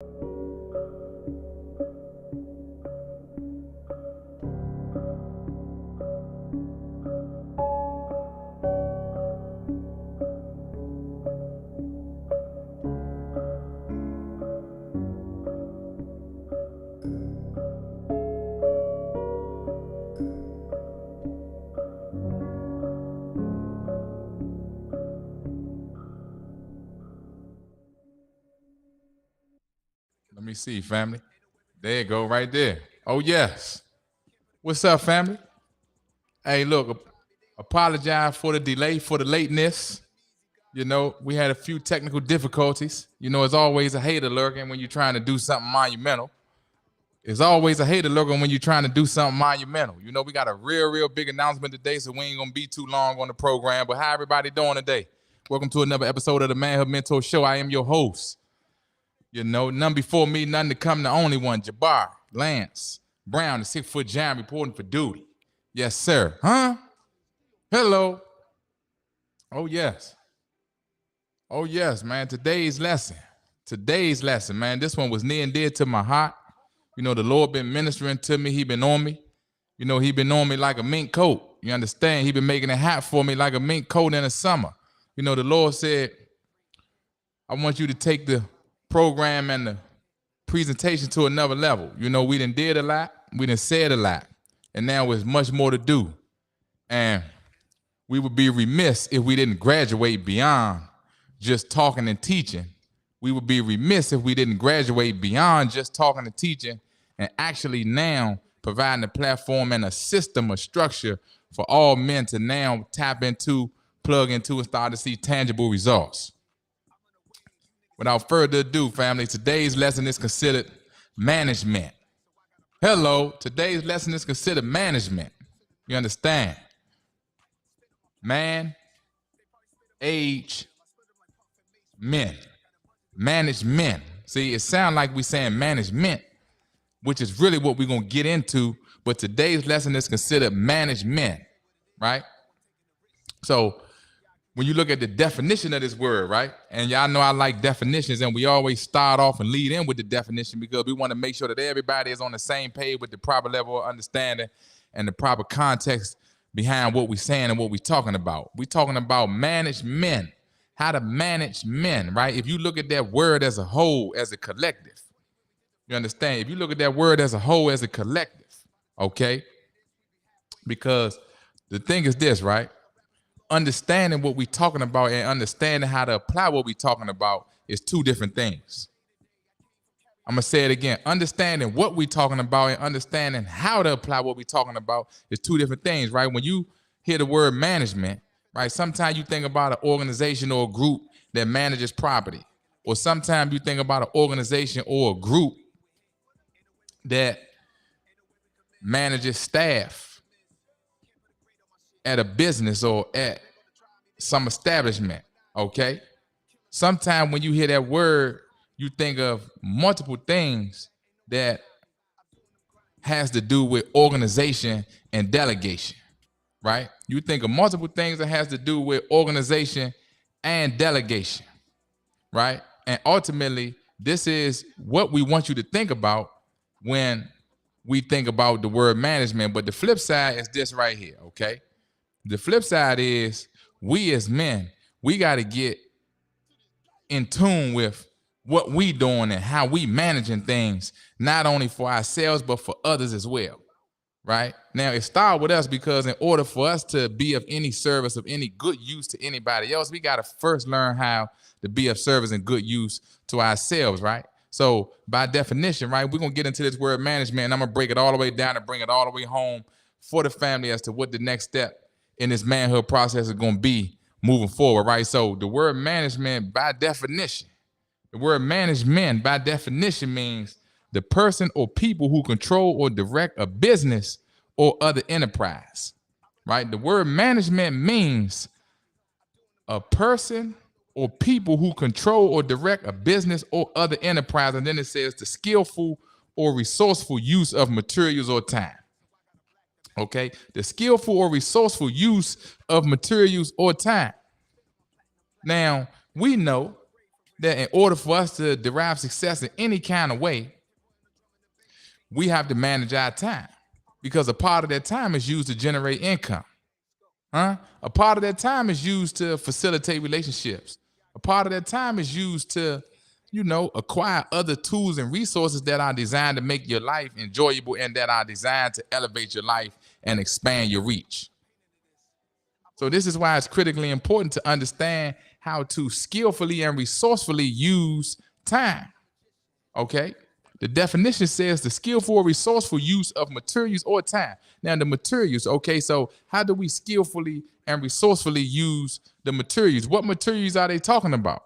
Let me see, family. There you go, right there. Oh, yes. What's up, family? Hey, look, apologize for the delay, for the lateness. You know, we had a few technical difficulties. You know, there's always a hater lurking when you're trying to do something monumental. There's always a hater lurking when you're trying to do something monumental. You know, we got a real big announcement today, so we ain't gonna be too long on the program. But how everybody doing today? Welcome to another episode of the Manhood Mentor Show. I am your host. You know, none before me, none to come, the only one. Jabbar Lance Brown, the 6-foot giant, reporting for duty. Yes, sir. Huh? Hello. Oh, yes. Oh, yes, man. Today's lesson, man. This one was near and dear to my heart. You know, the Lord been ministering to me. He been on me. You know, he been on me like a mink coat. You understand? He been making it hot for me like a mink coat in the summer. You know, the Lord said, I want you to take the program and the presentation to another level. You know, we done did a lot, we done said a lot, and now there's much more to do. And we would be remiss if we didn't graduate beyond just talking and teaching. We would be remiss if we didn't graduate beyond just talking and teaching and actually now providing a platform and a system, a structure for all men to now tap into, plug into, and start to see tangible results. Without further ado, family, today's lesson is considered management. Hello, today's lesson is considered management. You understand? Man, age, men. Manage men. See, it sounds like we're saying management, which is really what we're going to get into, but today's lesson is considered management, right? So, when you look at the definition of this word, right? And y'all know I like definitions, and we always start off and lead in with the definition because we want to make sure that everybody is on the same page with the proper level of understanding and the proper context behind what we're saying and what we're talking about. We're talking about manage men, how to manage men, right? If you look at that word as a whole, as a collective, you understand? If you look at that word as a whole, as a collective, okay? Because the thing is this, right? Understanding what we're talking about and understanding how to apply what we're talking about is two different things. I'm going to say it again. Understanding what we're talking about and understanding how to apply what we're talking about is two different things, right? When you hear the word management, right, sometimes you think about an organization or a group that manages property. Or sometimes you think about an organization or a group that manages staff at a business or at some establishment, okay? Sometimes when you hear that word, you think of multiple things that has to do with organization and delegation, right? You think of multiple things that has to do with organization and delegation, right? And ultimately, this is what we want you to think about when we think about the word management. But the flip side is this right here, okay? The flip side is we as men, we got to get in tune with what we doing and how we managing things, not only for ourselves, but for others as well, right? Now, it starts with us because in order for us to be of any service, of any good use to anybody else, we got to first learn how to be of service and good use to ourselves, right? So by definition, right, we're going to get into this word management, and I'm going to break it all the way down and bring it all the way home for the family as to what the next step in this manhood process is going to be moving forward, right? So the word management by definition, the word management by definition means the person or people who control or direct a business or other enterprise, right? The word management means a person or people who control or direct a business or other enterprise. And then it says the skillful or resourceful use of materials or time. Okay, the skillful or resourceful use of materials or time. Now, we know that in order for us to derive success in any kind of way, we have to manage our time, because a part of that time is used to generate income. A part of that time is used to facilitate relationships. A part of that time is used to, acquire other tools and resources that are designed to make your life enjoyable and that are designed to elevate your life and expand your reach. So this is why it's critically important to understand how to skillfully and resourcefully use time. Okay? The definition says the skillful or resourceful use of materials or time. Now the materials, okay, so how do we skillfully and resourcefully use the materials? What materials are they talking about?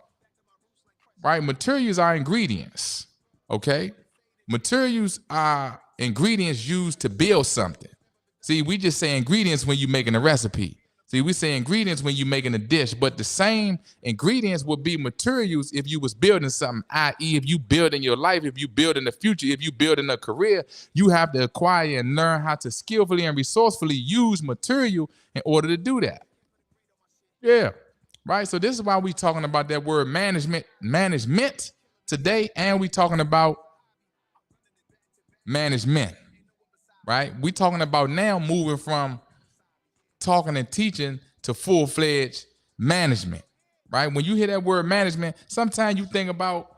Right? Materials are ingredients, okay? Materials are ingredients used to build something. See, we just say ingredients when you're making a recipe. See, we say ingredients when you're making a dish, but the same ingredients would be materials if you was building something, i.e. if you build in your life, if you build in the future, if you build in a career, you have to acquire and learn how to skillfully and resourcefully use material in order to do that. Yeah, right? So this is why we're talking about that word management today, and we're talking about management, right? We're talking about now moving from talking and teaching to full-fledged management, right? When you hear that word management, sometimes you think about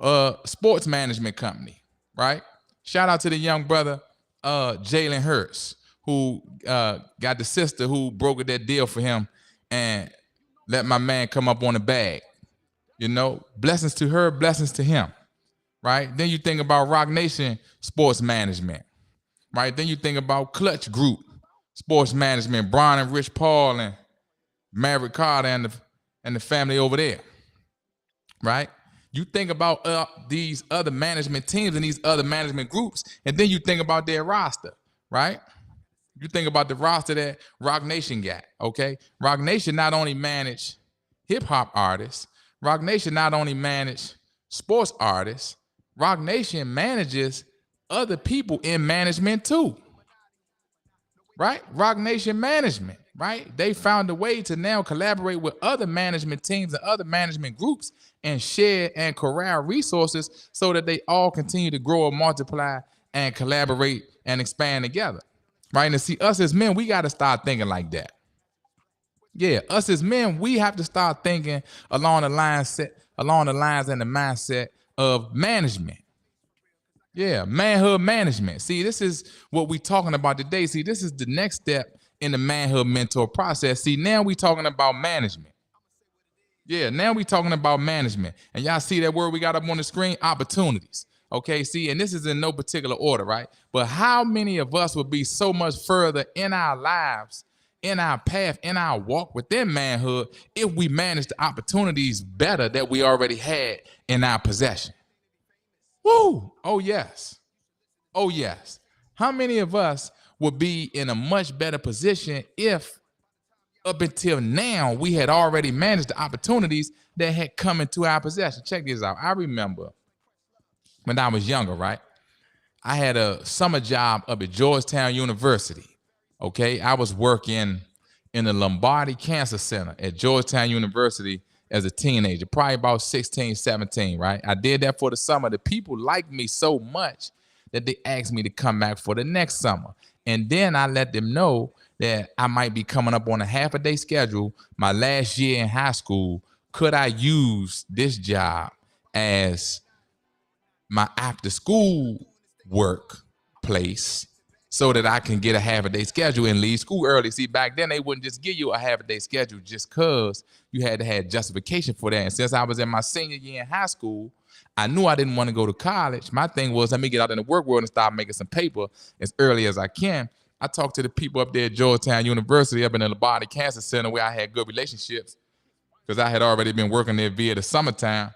a sports management company, right? Shout out to the young brother, Jalen Hurts, who got the sister who brokered that deal for him and let my man come up on the bag. Blessings to her, blessings to him, right? Then you think about Rock Nation Sports Management, right? Then you think about Clutch Group Sports Management, Brian and Rich Paul and Maverick Carter and the family over there, right? You think about these other management teams and these other management groups, and then you think about their roster, right? You think about the roster that Rock Nation got, okay? Rock Nation not only manage hip-hop artists, Rock Nation not only manage sports artists, Rock Nation manages other people in management too. Right? Rock Nation Management, right? They found a way to now collaborate with other management teams and other management groups and share and corral resources so that they all continue to grow and multiply and collaborate and expand together, right? And see, us as men, we got to start thinking like that. Yeah, us as men, we have to start thinking along the lines and the mindset of management. Yeah, manhood management. See, this is what we're talking about today. See, this is the next step in the manhood mentor process. See, now we're talking about management. Yeah, now we're talking about management. And y'all see that word we got up on the screen? Opportunities. Okay, see, and this is in no particular order, right? But how many of us would be so much further in our lives, in our path, in our walk within manhood if we managed the opportunities better that we already had in our possession? Woo! Oh, yes. Oh, yes. How many of us would be in a much better position if up until now we had already managed the opportunities that had come into our possession? Check this out. I remember when I was younger, right? I had a summer job up at Georgetown University. Okay, I was working in the Lombardi Cancer Center at Georgetown University as a teenager, probably about 16, 17, right? I did that for the summer. The people liked me so much that they asked me to come back for the next summer. And then I let them know that I might be coming up on a half-a-day schedule my last year in high school. Could I use this job as my after-school workplace so that I can get a half-a-day schedule and leave school early? See, back then they wouldn't just give you a half-a-day schedule just because you had to have justification for that. And since I was in my senior year in high school, I knew I didn't want to go to college. My thing was, let me get out in the work world and start making some paper as early as I can. I talked to the people up there at Georgetown University up in the Lombardi Cancer Center where I had good relationships because I had already been working there via the summertime.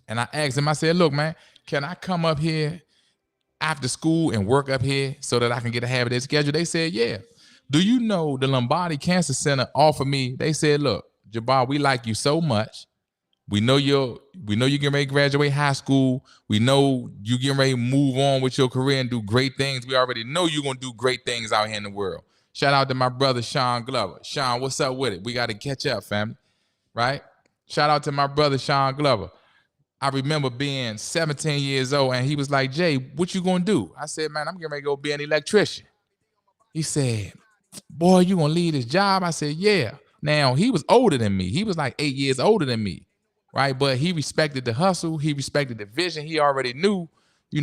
And I asked them, I said, look, man, can I come up here after school and work up here so that I can get a half-a-day schedule? They said, yeah. Do you know the Lombardi Cancer Center offered me? They said, look, Jabbar, we like you so much. We know you're getting ready to graduate high school. We know you getting ready to move on with your career and do great things. We already know you're going to do great things out here in the world. Shout out to my brother, Sean Glover. Sean, what's up with it? We got to catch up, family, right? Shout out to my brother, Sean Glover. I remember being 17 years old and he was like, Jay, what you gonna do? I said, man, I'm getting ready to go be an electrician. He said, boy, you gonna leave this job? I said, yeah. Now, he was older than me. He was like 8 years older than me, right? But he respected the hustle. He respected the vision. He already knew,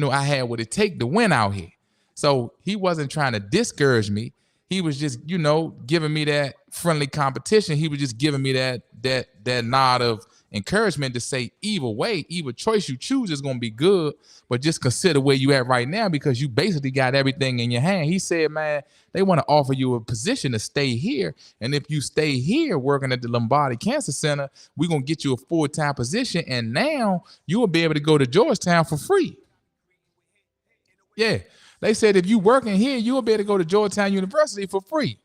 I had what it take to win out here. So he wasn't trying to discourage me. He was just, giving me that friendly competition. He was just giving me that nod of encouragement to say, either choice you choose is going to be good, but just consider where you at right now because you basically got everything in your hand. He said, man, they want to offer you a position to stay here. And if you stay here working at the Lombardi Cancer Center, we're going to get you a full-time position. And now you will be able to go to Georgetown for free. Yeah. They said if you working here, you'll be able to go to Georgetown University for free.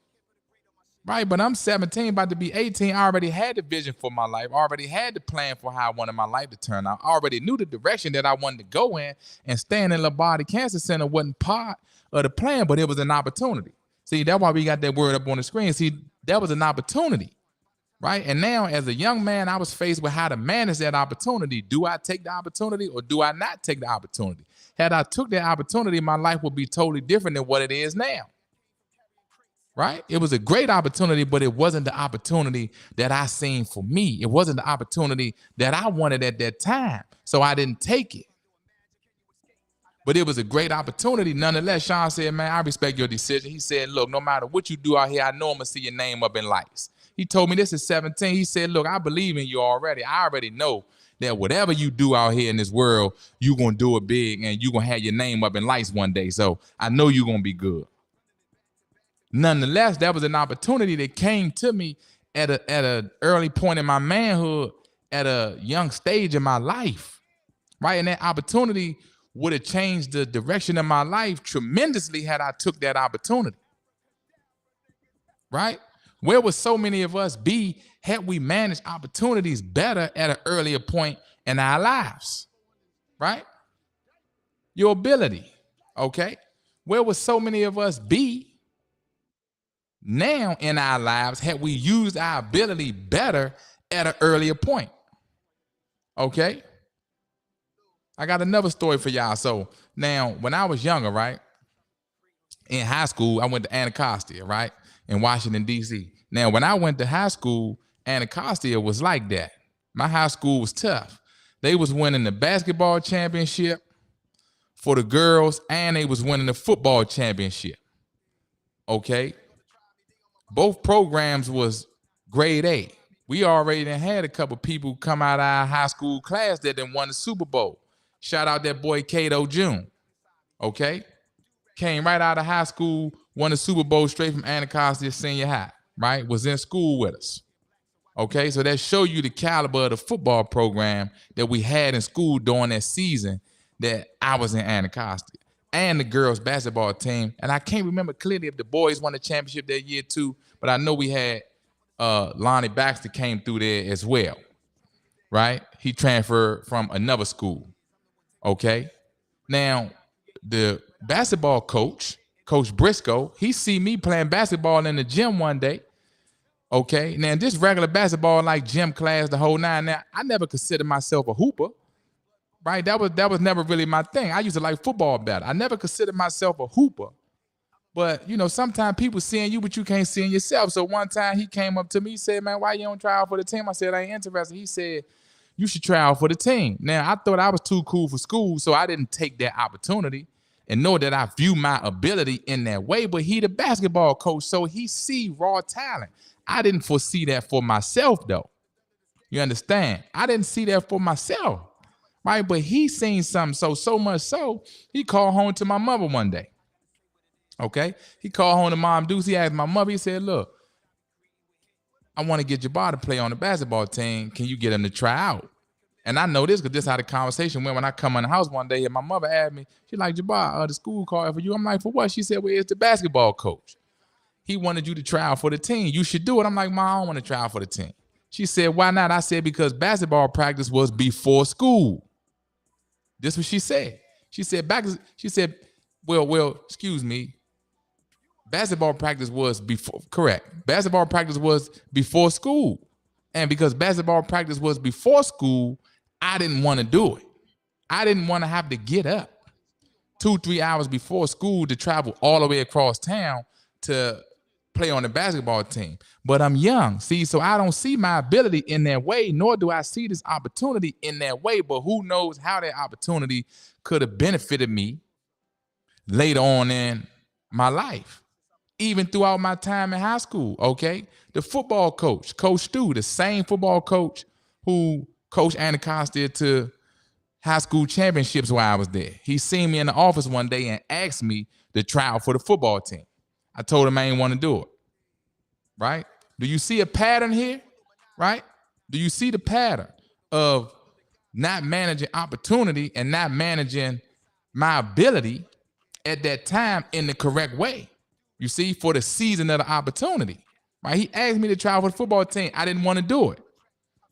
Right, but I'm 17, about to be 18. I already had the vision for my life. I already had the plan for how I wanted my life to turn out. I already knew the direction that I wanted to go in, and staying in Lombardi Cancer Center wasn't part of the plan, but it was an opportunity. See, that's why we got that word up on the screen. See, that was an opportunity, right? And now, as a young man, I was faced with how to manage that opportunity. Do I take the opportunity or do I not take the opportunity? Had I took that opportunity, my life would be totally different than what it is now. Right? It was a great opportunity, but it wasn't the opportunity that I seen for me. It wasn't the opportunity that I wanted at that time. So I didn't take it. But it was a great opportunity. Nonetheless, Sean said, man, I respect your decision. He said, look, no matter what you do out here, I know I'm going to see your name up in lights. He told me this at 17. He said, look, I believe in you already. I already know that whatever you do out here in this world, you're going to do it big and you're going to have your name up in lights one day. So I know you're going to be good. Nonetheless, that was an opportunity that came to me at an early point in my manhood, at a young stage in my life, right? And that opportunity would have changed the direction of my life tremendously had I took that opportunity, right? Where would so many of us be had we managed opportunities better at an earlier point in our lives, right? Your ability, okay? Where would so many of us be now in our lives had we used our ability better at an earlier point? Okay. I got another story for y'all. So now when I was younger, right, in high school, I went to Anacostia, right, in Washington, D.C. Now, when I went to high school, Anacostia was like that. My high school was tough. They was winning the basketball championship for the girls, and they was winning the football championship. Okay. Both programs was grade A. We already had a couple people come out of our high school class that then won the Super Bowl. Shout out that boy Cato June. Okay. Came right out of high school, won the Super Bowl straight from Anacostia Senior High, right? Was in school with us. Okay. So that show you the caliber of the football program that we had in school during that season that I was in Anacostia. And the girls basketball team. And I can't remember clearly if the boys won the championship that year too, but I know we had Lonnie Baxter came through there as well, right? He transferred from another school, okay? Now, the basketball coach, Coach Briscoe, he see me playing basketball in the gym one day, okay? Now, this regular basketball like gym class, the whole nine, now, I never considered myself a hooper. Right, that was never really my thing. I used to like football better. I never considered myself a hooper. But, sometimes people seeing you, but you can't see in yourself. So one time he came up to me, he said, man, why you don't try out for the team? I said, I ain't interested. He said, you should try out for the team. Now, I thought I was too cool for school, so I didn't take that opportunity and know that I view my ability in that way. But he the basketball coach, so he see raw talent. I didn't foresee that for myself, though. You understand? I didn't see that for myself. Right, but he seen something so much so, he called home to my mother one day. Okay, he called home to Mom Deuce. He asked my mother, he said, look, I want to get Jabbar to play on the basketball team. Can you get him to try out? And I know this because this is how the conversation went when I come in the house one day and my mother asked me, she like, Jabbar, the school called for you. I'm like, for what? She said, well, it's the basketball coach. He wanted you to try out for the team. You should do it. I'm like, Mom, I don't want to try out for the team. She said, why not? I said, because basketball practice was before school. This is what she said. She said, well, excuse me. Basketball practice was before, correct. Basketball practice was before school. And because basketball practice was before school, I didn't want to do it. I didn't want to have to get up 2-3 hours before school to travel all the way across town to play on the basketball team. But I'm young, see, so I don't see my ability in that way, nor do I see this opportunity in that way. But who knows how that opportunity could have benefited me later on in my life, even throughout my time in high school, okay? The football coach, Coach Stu, the same football coach who Coach Anacostia to high school championships while I was there. He seen me in the office one day and asked me to try out for the football team. I told him I didn't want to do it, right? Do you see a pattern here, right? Do you see the pattern of not managing opportunity and not managing my ability at that time in the correct way? You see, for the season of the opportunity, right? He asked me to try for the football team. I didn't want to do it.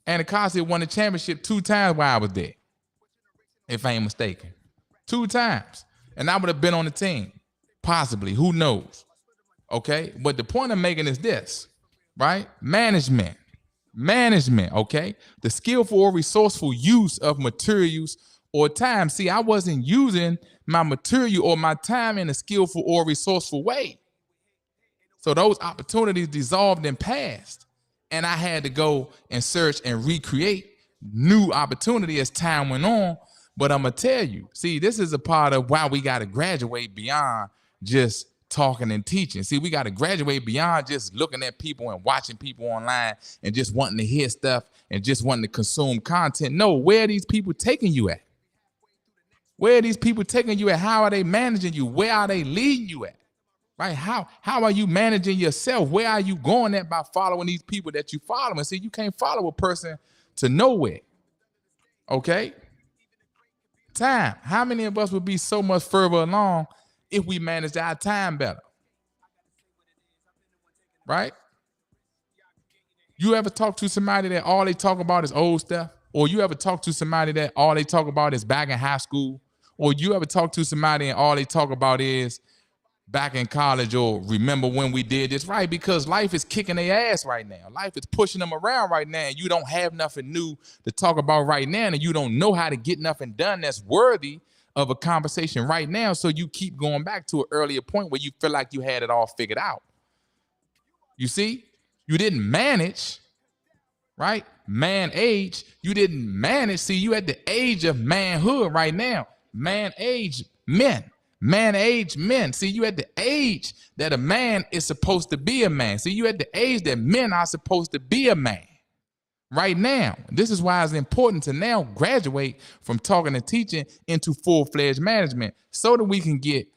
Anacostia won the championship 2 times while I was there, if I ain't mistaken. 2 times. And I would have been on the team, possibly. Who knows? Okay? But the point I'm making is this, right? Management, okay? The skillful or resourceful use of materials or time. See, I wasn't using my material or my time in a skillful or resourceful way. So those opportunities dissolved and passed. And I had to go and search and recreate new opportunity as time went on. But I'm going to tell you, see, this is a part of why we got to graduate beyond just talking and teaching. See, we got to graduate beyond just looking at people and watching people online and just wanting to hear stuff and just wanting to consume content. No, where are these people taking you at? Where are these people taking you at? How are they managing you? Where are they leading you at? Right? How are you managing yourself? Where are you going at by following these people that you follow? And see, you can't follow a person to nowhere. Okay? Time. How many of us would be so much further along if we managed our time better? Right? You ever talk to somebody that all they talk about is old stuff? Or you ever talk to somebody that all they talk about is back in high school? Or you ever talk to somebody and all they talk about is back in college, or remember when we did this? Right? Because life is kicking their ass right now. Life is pushing them around right now. And you don't have nothing new to talk about right now. And you don't know how to get nothing done that's worthy of a conversation right now. So you keep going back to an earlier point where you feel like you had it all figured out. You see, you didn't manage, right? Man age, you didn't manage. See, you at the age of manhood right now. Man age men. Man-age men. See, you at the age that a man is supposed to be a man. See, you at the age that men are supposed to be a man right now. This is why it's important to now graduate from talking and teaching into full-fledged management so that we can get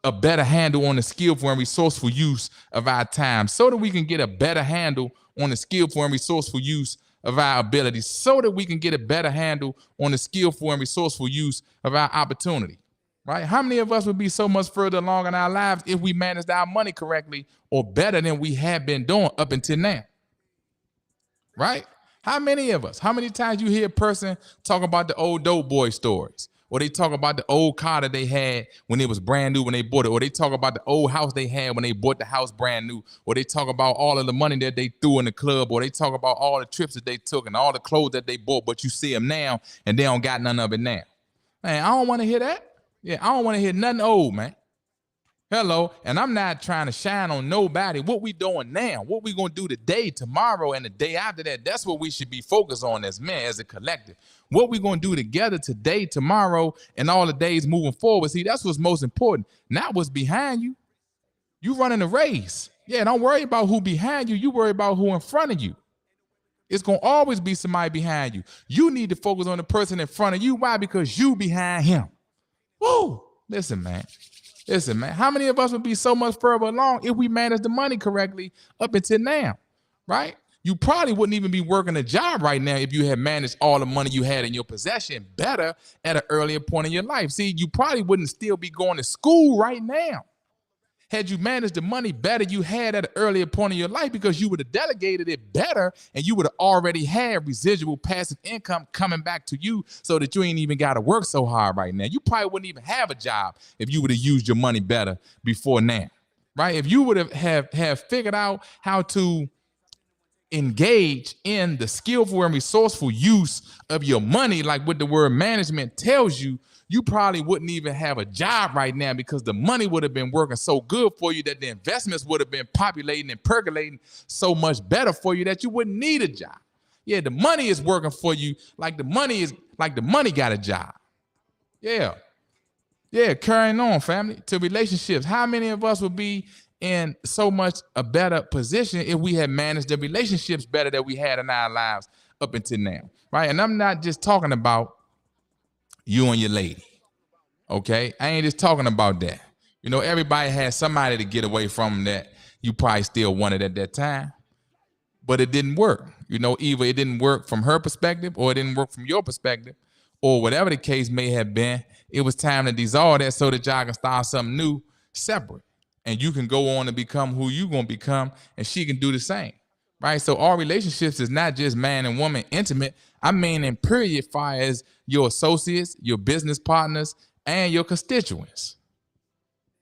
a better handle on the skillful and resourceful use of our time, so that we can get a better handle on the skillful and resourceful use of our abilities, so that we can get a better handle on the skillful and resourceful use of our opportunity. Right? How many of us would be so much further along in our lives if we managed our money correctly or better than we have been doing up until now? Right? How many of us? How many times you hear a person talk about the old dope boy stories? Or they talk about the old car that they had when it was brand new when they bought it. Or they talk about the old house they had when they bought the house brand new. Or they talk about all of the money that they threw in the club. Or they talk about all the trips that they took and all the clothes that they bought. But you see them now and they don't got none of it now. Man, I don't want to hear that. Yeah, I don't want to hear nothing old, man. Hello, and I'm not trying to shine on nobody. What we doing now, what we going to do today, tomorrow, and the day after that, that's what we should be focused on as men, as a collective. What we going to do together today, tomorrow, and all the days moving forward. See, that's what's most important, not what's behind you. You running a race. Yeah, don't worry about who behind you. You worry about who in front of you. It's going to always be somebody behind you. You need to focus on the person in front of you. Why? Because you behind him. Woo! Listen, man. How many of us would be so much further along if we managed the money correctly up until now, right? You probably wouldn't even be working a job right now if you had managed all the money you had in your possession better at an earlier point in your life. See, you probably wouldn't still be going to school right now had you managed the money better you had at an earlier point in your life, because you would have delegated it better and you would have already had residual passive income coming back to you so that you ain't even got to work so hard right now. You probably wouldn't even have a job if you would have used your money better before now, right? If you would have figured out how to engage in the skillful and resourceful use of your money, like what the word management tells you, you probably wouldn't even have a job right now because the money would have been working so good for you that the investments would have been populating and percolating so much better for you that you wouldn't need a job. Yeah, the money is working for you like the money got a job. Yeah. Yeah, carrying on, family, to relationships. How many of us would be in so much a better position if we had managed the relationships better that we had in our lives up until now, right? And I'm not just talking about you and your lady, okay? I ain't just talking about that. You know, everybody has somebody to get away from that you probably still wanted at that time, but it didn't work. You know, either it didn't work from her perspective or it didn't work from your perspective, or whatever the case may have been. It was time to dissolve that so that y'all can start something new, separate. And you can go on and become who you gonna become, and she can do the same, right? So our relationships is not just man and woman intimate. I mean in period far as your associates, your business partners, and your constituents,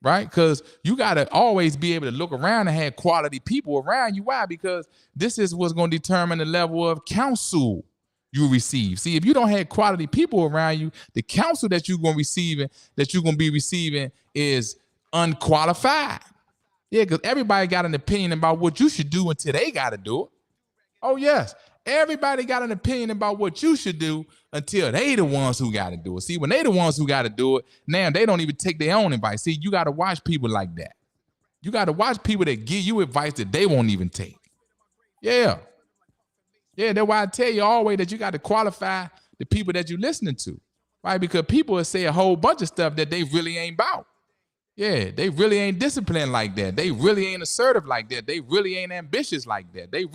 right? Because you gotta always be able to look around and have quality people around you. Why? Because this is what's gonna determine the level of counsel you receive. See, if you don't have quality people around you, the counsel that you're gonna receive, that you're gonna be receiving is unqualified. Yeah, because everybody got an opinion about what you should do until they got to do it. Oh, yes. Everybody got an opinion about what you should do until they the ones who got to do it. See, when they the ones who got to do it, now they don't even take their own advice. See, you got to watch people like that. You got to watch people that give you advice that they won't even take. Yeah. Yeah, that's why I tell you always that you got to qualify the people that you're listening to, right? Because people will say a whole bunch of stuff that they really ain't about. Yeah, they really ain't disciplined like that. They really ain't assertive like that. They really ain't ambitious like that. They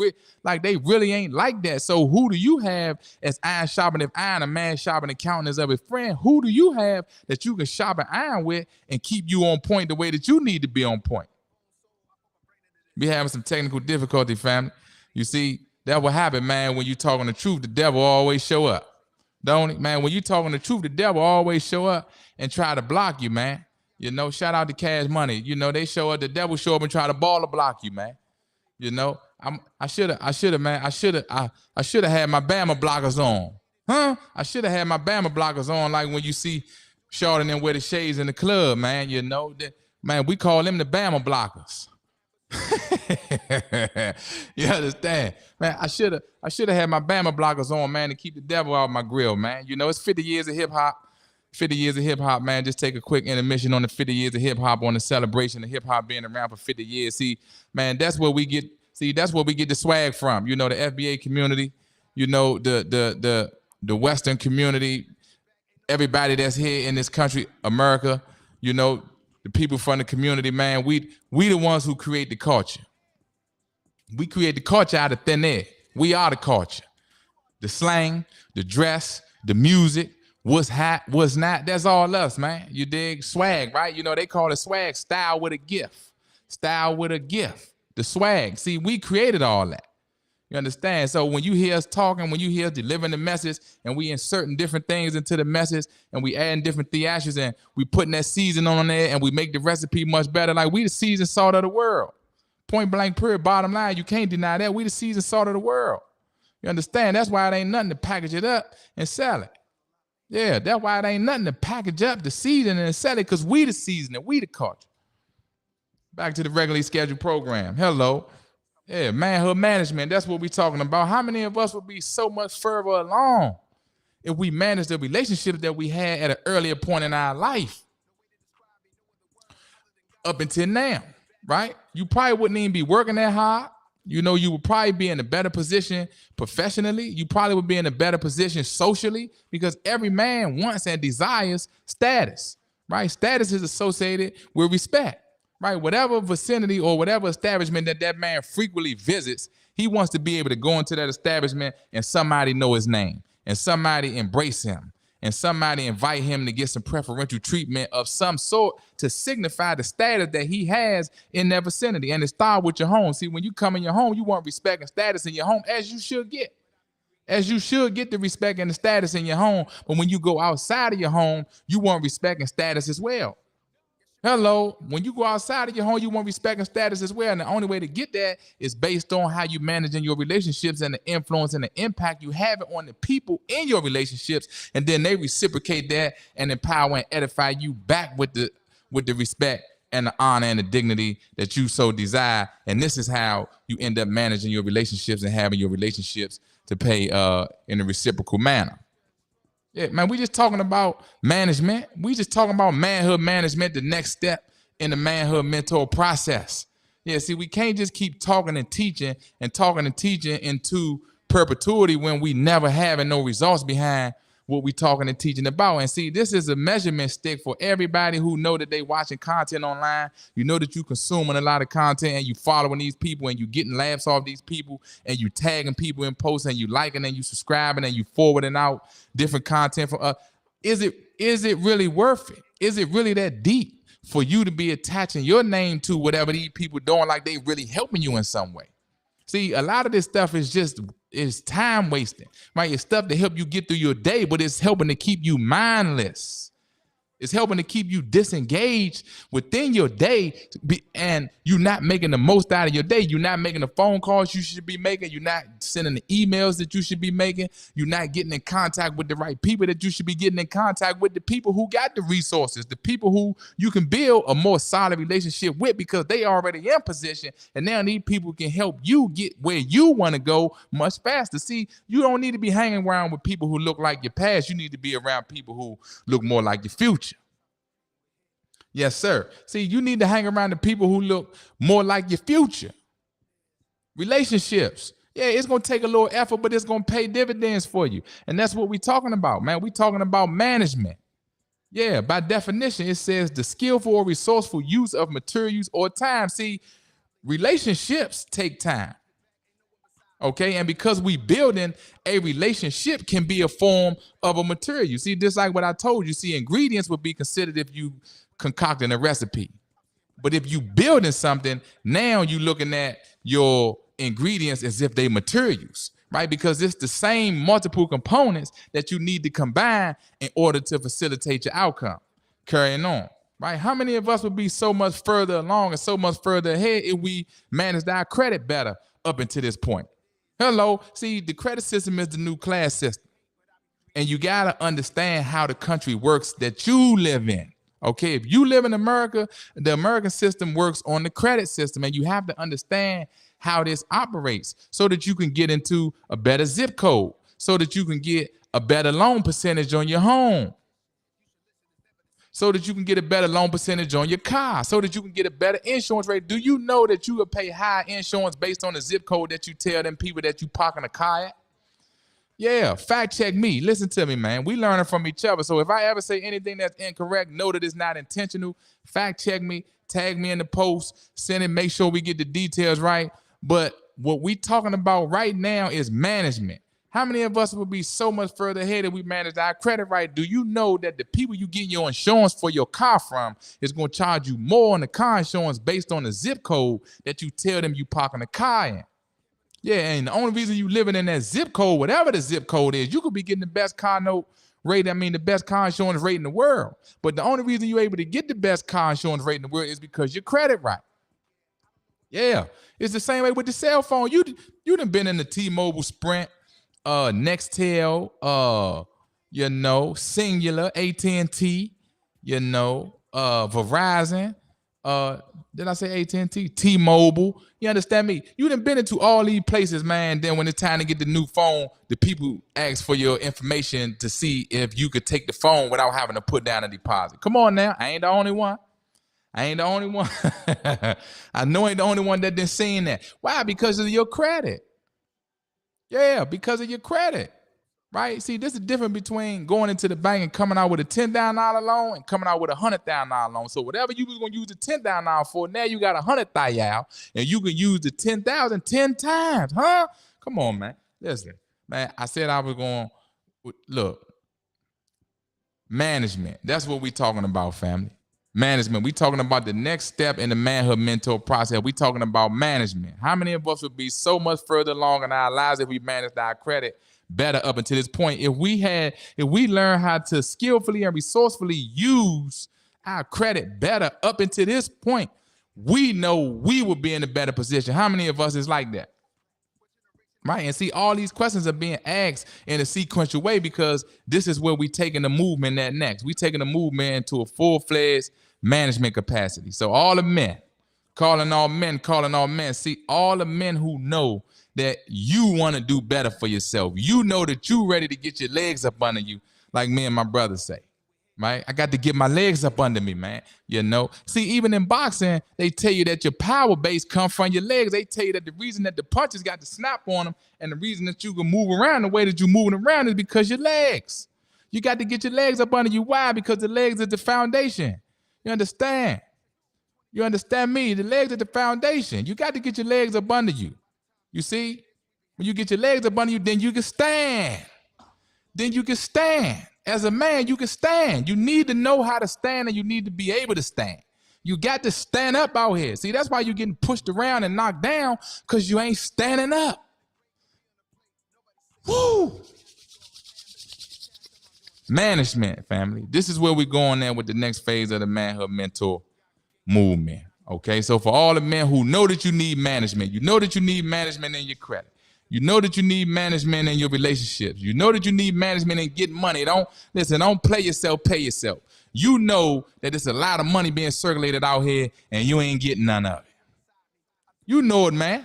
really ain't like that. So who do you have as iron sharpening iron, a man sharpening the countenance of his friend? Who do you have that you can sharpen iron with and keep you on point the way that you need to be on point? We having some technical difficulty, family. You see, that what happen, man, when you talking the truth, the devil always show up. Don't it? Man, when you talking the truth, the devil always show up and try to block you, man. You know, shout out to Cash Money. You know, they show up, the devil show up and try to ball or block you, man. You know, I should have had my Bama blockers on. Huh? I should have had my Bama blockers on, like when you see Short and them wear the shades in the club, man. You know, man, we call them the Bama blockers. You understand? Man, I should have had my Bama blockers on, man, to keep the devil out of my grill, man. You know, it's 50 years of hip hop. 50 years of hip hop, man. Just take a quick intermission on the 50 years of hip hop, on the celebration of hip hop being around for 50 years. See, man, that's where we get the swag from. You know, the FBA community, you know, the Western community, everybody that's here in this country, America, you know, the people from the community, man, we the ones who create the culture. We create the culture out of thin air. We are the culture. The slang, the dress, the music, what's hot, what's not, that's all us, man. You dig? Swag, right? You know, they call it swag, style with a gift. Style with a gift. The swag. See, we created all that. You understand? So when you hear us talking, when you hear us delivering the message, and we inserting different things into the message, and we adding different theatres, and we putting that season on there, and we make the recipe much better, like we the seasoned salt of the world. Point blank, period, bottom line, you can't deny that. We the seasoned salt of the world. You understand? That's why it ain't nothing to package it up and sell it. Yeah, that's why it ain't nothing to package up the season and sell it, because we the seasoning, we the culture. Back to the regularly scheduled program. Hello. Yeah, manhood management, that's what we talking about. How many of us would be so much further along if we managed the relationships that we had at an earlier point in our life up until now, right? You probably wouldn't even be working that hard. You know, you would probably be in a better position professionally. You probably would be in a better position socially, because every man wants and desires status, right? Status is associated with respect, right? Whatever vicinity or whatever establishment that man frequently visits, he wants to be able to go into that establishment and somebody know his name, and somebody embrace him, and somebody invite him to get some preferential treatment of some sort to signify the status that he has in that vicinity. And it starts with your home. See, when you come in your home, you want respect and status in your home, as you should get. As you should get the respect and the status in your home. But when you go outside of your home, you want respect and status as well. Hello, when you go outside of your home, you want respect and status as well. And the only way to get that is based on how you managing your relationships and the influence and the impact you have on the people in your relationships. And then they reciprocate that and empower and edify you back with the respect and the honor and the dignity that you so desire. And this is how you end up managing your relationships and having your relationships to pay in a reciprocal manner. Yeah, man, we just talking about management. We just talking about manhood management, the next step in the manhood mentor process. Yeah, see, we can't just keep talking and teaching into perpetuity when we never having no results behind what we talking and teaching about. And see, this is a measurement stick for everybody who know that they watching content online. You know that you consuming a lot of content and you following these people and you getting laughs off these people and you tagging people in posts and you liking and you subscribing and you forwarding out different content for us. Is it really worth it? Is it really that deep for you to be attaching your name to whatever these people doing like they really helping you in some way? See, a lot of this stuff is time wasting, right? It's stuff to help you get through your day, but it's helping to keep you mindless. It's helping to keep you disengaged within your day, and you're not making the most out of your day. You're not making the phone calls you should be making. You're not sending the emails that you should be making. You're not getting in contact with the right people that you should be getting in contact with, the people who got the resources, the people who you can build a more solid relationship with because they already in position, and now these people can help you get where you want to go much faster. See, you don't need to be hanging around with people who look like your past. You need to be around people who look more like your future. Yes, sir. See, you need to hang around the people who look more like your future. Relationships. Yeah, it's going to take a little effort, but it's going to pay dividends for you. And that's what we're talking about, man. We're talking about management. Yeah, by definition, it says the skillful or resourceful use of materials or time. See, relationships take time. Okay, and because we building a relationship can be a form of a material. You see, just like what I told you, see, ingredients would be considered if you concocting a recipe. But if you building something, now you looking at your ingredients as if they materials, right? Because it's the same multiple components that you need to combine in order to facilitate your outcome. Carrying on, right? How many of us would be so much further along and so much further ahead if we managed our credit better up until this point? Hello, see, the credit system is the new class system. And you got to understand how the country works that you live in. Okay, if you live in America, the American system works on the credit system, and you have to understand how this operates so that you can get into a better zip code, so that you can get a better loan percentage on your home, so that you can get a better loan percentage on your car, so that you can get a better insurance rate. Do you know that you will pay high insurance based on the zip code that you tell them people that you parking a car at? Yeah, fact check me. Listen to me, man. We learning from each other. So if I ever say anything that's incorrect, know that it's not intentional. Fact check me, tag me in the post, send it, make sure we get the details right. But what we talking about right now is management. How many of us would be so much further ahead if we managed our credit right? Do you know that the people you get your insurance for your car from is going to charge you more on the car insurance based on the zip code that you tell them you parking the car in? Yeah, and the only reason you living in that zip code, whatever the zip code is, you could be getting the best car note rate, the best car insurance rate in the world. But the only reason you're able to get the best car insurance rate in the world is because your credit right. Yeah, it's the same way with the cell phone. You done been in the T-Mobile, Sprint, Nextel, Singular, AT&T, Verizon. Did I say AT&T? T-Mobile. You understand me? You done been into all these places, man. Then when it's time to get the new phone, the people ask for your information to see if you could take the phone without having to put down a deposit. Come on now. I ain't the only one. I know I ain't the only one that done seen that. Why? Because of your credit. Yeah, because of your credit. Right? See, this is the difference between going into the bank and coming out with a $10,000 loan and coming out with a $100,000 loan. So whatever you was going to use the $10,000 for, now you got $100,000 and you can use the $10,000 10 times, huh? Come on, man. Listen, man, I said I was going, look, management. That's what we talking about, family. Management. We talking about the next step in the manhood mentor process. We talking about management. How many of us would be so much further along in our lives if we managed our credit better up until this point? If we learn how to skillfully and resourcefully use our credit better up until this point, we know we will be in a better position. How many of us is like that? Right. And see, all these questions are being asked in a sequential way because this is where we taking the movement at next. We taking the movement into a full-fledged management capacity. So all the men, calling all men. See, all the men who know that you want to do better for yourself. You know that you ready to get your legs up under you, like me and my brother say. Right? I got to get my legs up under me, man. You know, see, even in boxing, they tell you that your power base comes from your legs. They tell you that the reason that the punches got to snap on them and the reason that you can move around the way that you're moving around is because your legs. You got to get your legs up under you. Why? Because the legs is the foundation. You understand? You understand me? The legs are the foundation. You got to get your legs up under you. You see? When you get your legs up under you, then you can stand. Then you can stand. As a man, you can stand. You need to know how to stand and you need to be able to stand. You got to stand up out here. See, that's why you're getting pushed around and knocked down because you ain't standing up. Woo! Management, family. This is where we're going there with the next phase of the Manhood Mentor movement. Okay, so for all the men who know that you need management, you know that you need management in your credit. You know that you need management in your relationships. You know that you need management in getting money. Don't play yourself, pay yourself. You know that there's a lot of money being circulated out here and you ain't getting none of it. You know it, man.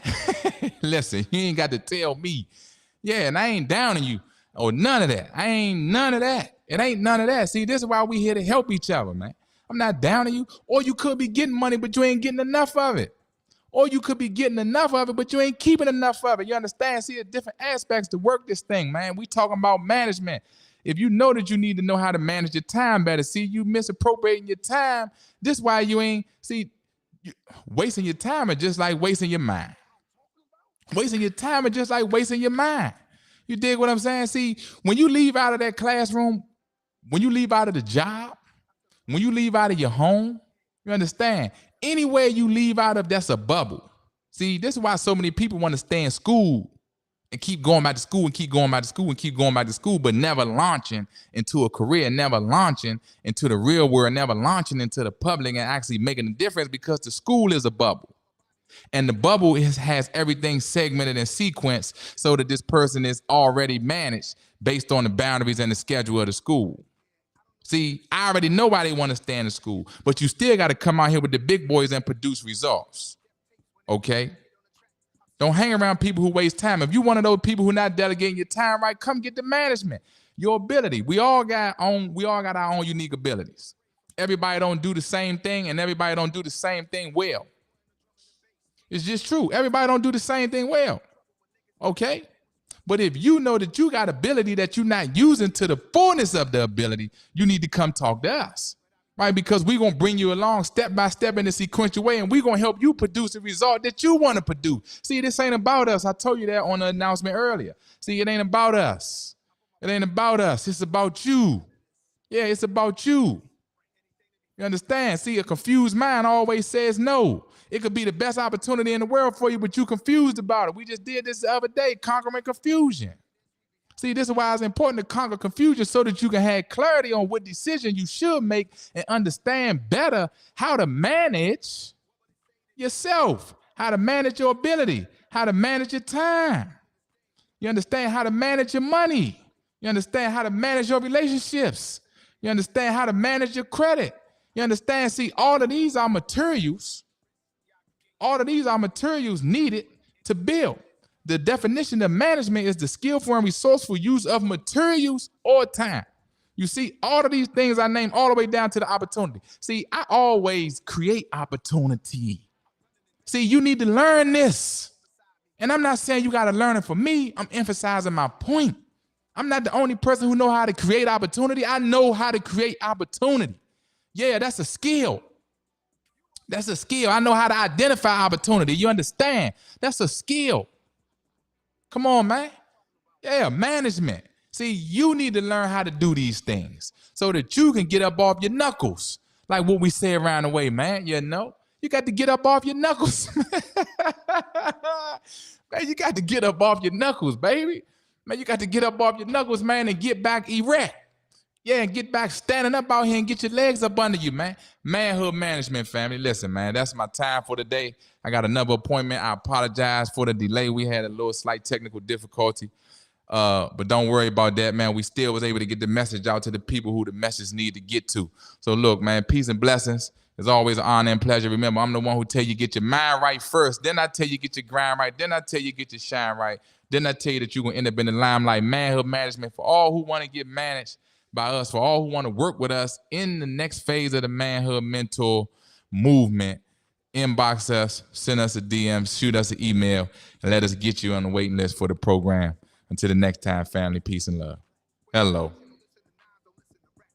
Listen, you ain't got to tell me. Yeah, and I ain't downing you or none of that. I ain't none of that. It ain't none of that. See, this is why we here to help each other, man. I'm not downing you. Or you could be getting money, but you ain't getting enough of it. Or you could be getting enough of it, but you ain't keeping enough of it. You understand? See, there's different aspects to work this thing, man. We talking about management. If you know that you need to know how to manage your time better, see, you misappropriating your time. This is why you ain't, see, wasting your time is just like wasting your mind. Wasting your time is just like wasting your mind. You dig what I'm saying? See, when you leave out of that classroom, when you leave out of the job, when you leave out of your home, you understand? Anywhere you leave out of, that's a bubble. See, this is why so many people want to stay in school and keep going back to school and keep going back to school and keep going back to school, but never launching into a career, never launching into the real world, never launching into the public and actually making a difference because the school is a bubble. And the bubble has everything segmented in sequence so that this person is already managed based on the boundaries and the schedule of the school. See, I already know why they want to stay in the school, but you still got to come out here with the big boys and produce results. Okay? Don't hang around people who waste time. If you're one of those people who not delegating your time right, come get the management. Your ability. We all got our own unique abilities. Everybody don't do the same thing, and everybody don't do the same thing well. It's just true. Everybody don't do the same thing well. Okay? But if you know that you got ability that you're not using to the fullness of the ability, you need to come talk to us, right? Because we're going to bring you along step by step in a sequential way, and we're going to help you produce the result that you want to produce. See, this ain't about us. I told you that on the announcement earlier. See, it ain't about us. It ain't about us. It's about you. Yeah, it's about you. You understand? See, a confused mind always says no. It could be the best opportunity in the world for you, but you're confused about it. We just did this the other day, conquering confusion. See, this is why it's important to conquer confusion so that you can have clarity on what decision you should make and understand better how to manage yourself, how to manage your ability, how to manage your time. You understand how to manage your money. You understand how to manage your relationships. You understand how to manage your credit. You understand, see, all of these are materials. All of these are materials needed to build. The definition of management is the skillful and resourceful use of materials or time. You see, all of these things I named all the way down to the opportunity. See, I always create opportunity. See, you need to learn this. And I'm not saying you got to learn it for me. I'm emphasizing my point. I'm not the only person who know how to create opportunity. I know how to create opportunity. Yeah, that's a skill. That's a skill. I know how to identify opportunity. You understand? That's a skill. Come on, man. Yeah, management. See, you need to learn how to do these things so that you can get up off your knuckles. Like what we say around the way, man. You know, you got to get up off your knuckles. Man, you got to get up off your knuckles, baby. Man, you got to get up off your knuckles, man, and get back erect. Yeah, and get back standing up out here and get your legs up under you, man. Manhood management, family. Listen, man, that's my time for today. I got another appointment. I apologize for the delay. We had a little slight technical difficulty. But don't worry about that, man. We still was able to get the message out to the people who the message need to get to. So look, man, peace and blessings. It's always an honor and pleasure. Remember, I'm the one who tell you get your mind right first. Then I tell you get your grind right. Then I tell you get your shine right. Then I tell you that you're going to end up in the limelight. Manhood management for all who want to get managed by us, for all who want to work with us in the next phase of the Manhood Mentor movement. Inbox us, send us a DM, shoot us an email, and let us get you on the waiting list for the program. Until the next time, family, peace and love. Hello.